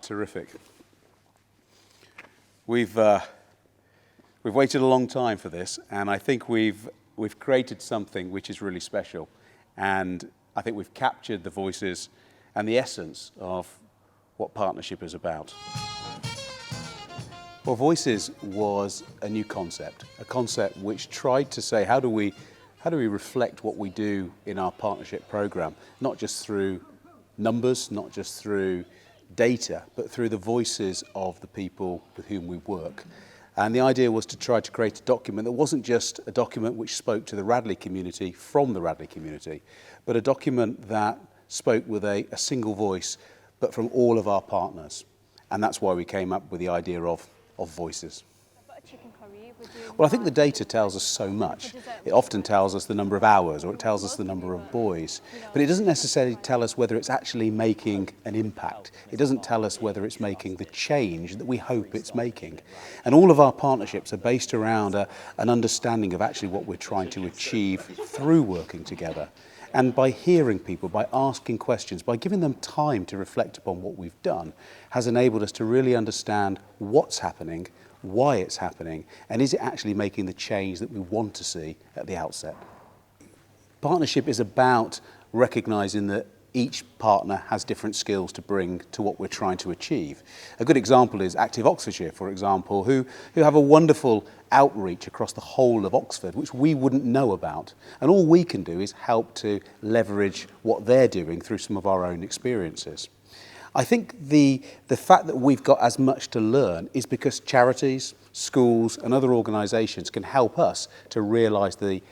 Terrific. We've waited a long time for this, and I think we've created something which is really special. And I think we've captured the voices and the essence of what partnership is about. Well, Voices was a new concept, a concept which tried to say, how do we reflect what we do in our partnership program, not just through numbers, not just through data, but through the voices of the people with whom we work. And the idea was to try to create a document that wasn't just a document which spoke to the Radley community from the Radley community, but a document that spoke with a single voice, but from all of our partners. And that's why we came up with the idea of Voices. Well, I think the data tells us so much. It often tells us the number of hours, or it tells us the number of boys, but it doesn't necessarily tell us whether it's actually making an impact. It doesn't tell us whether it's making the change that we hope it's making. And all of our partnerships are based around an understanding of actually what we're trying to achieve through working together. And by hearing people, by asking questions, by giving them time to reflect upon what we've done, has enabled us to really understand what's happening, why it's happening, and is it actually making the change that we want to see at the outset. Partnership is about recognising that each partner has different skills to bring to what we're trying to achieve. A good example is Active Oxfordshire, for example, who have a wonderful outreach across the whole of Oxford, which we wouldn't know about. And all we can do is help to leverage what they're doing through some of our own experiences. I think the fact that we've got as much to learn is because charities, schools and other organisations can help us to realise the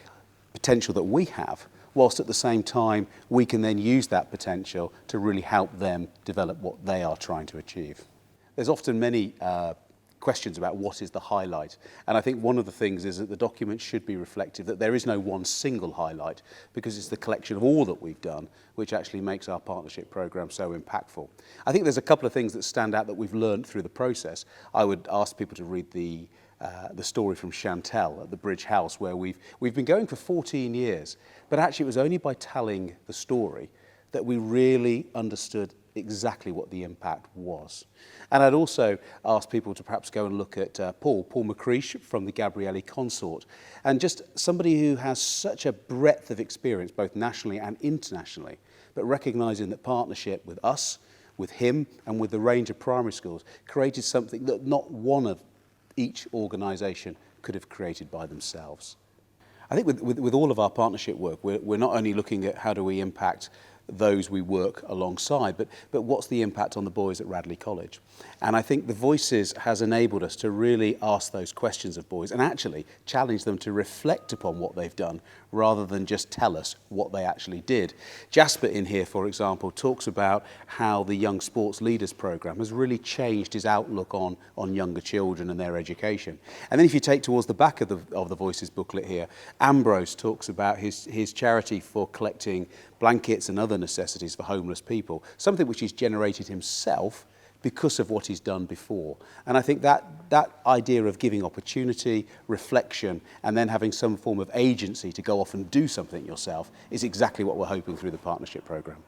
potential that we have, whilst at the same time we can then use that potential to really help them develop what they are trying to achieve. There's often many questions about what is the highlight, and I think one of the things is that the document should be reflective that there is no one single highlight, because it's the collection of all that we've done which actually makes our partnership programme so impactful. I think there's a couple of things that stand out that we've learned through the process. I would ask people to read the story from Chantel at the Bridge House, where we've been going for 14 years, but actually it was only by telling the story that we really understood exactly what the impact was. And I'd also ask people to perhaps go and look at Paul McCreesh from the Gabrielli Consort, and just somebody who has such a breadth of experience both nationally and internationally, but recognising that partnership with us, with him and with the range of primary schools created something that not one of each organisation could have created by themselves. I think with all of our partnership work, we're not only looking at how do we impact those we work alongside, but what's the impact on the boys at Radley College? And I think the Voices has enabled us to really ask those questions of boys and actually challenge them to reflect upon what they've done rather than just tell us what they actually did. Jasper in here, for example, talks about how the Young Sports Leaders Programme has really changed his outlook on younger children and their education. And then if you take towards the back of the Voices booklet here, Ambrose talks about his charity for collecting blankets and other necessities for homeless people, something which he's generated himself because of what he's done before. And I think that idea of giving opportunity, reflection, and then having some form of agency to go off and do something yourself is exactly what we're hoping through the partnership programme.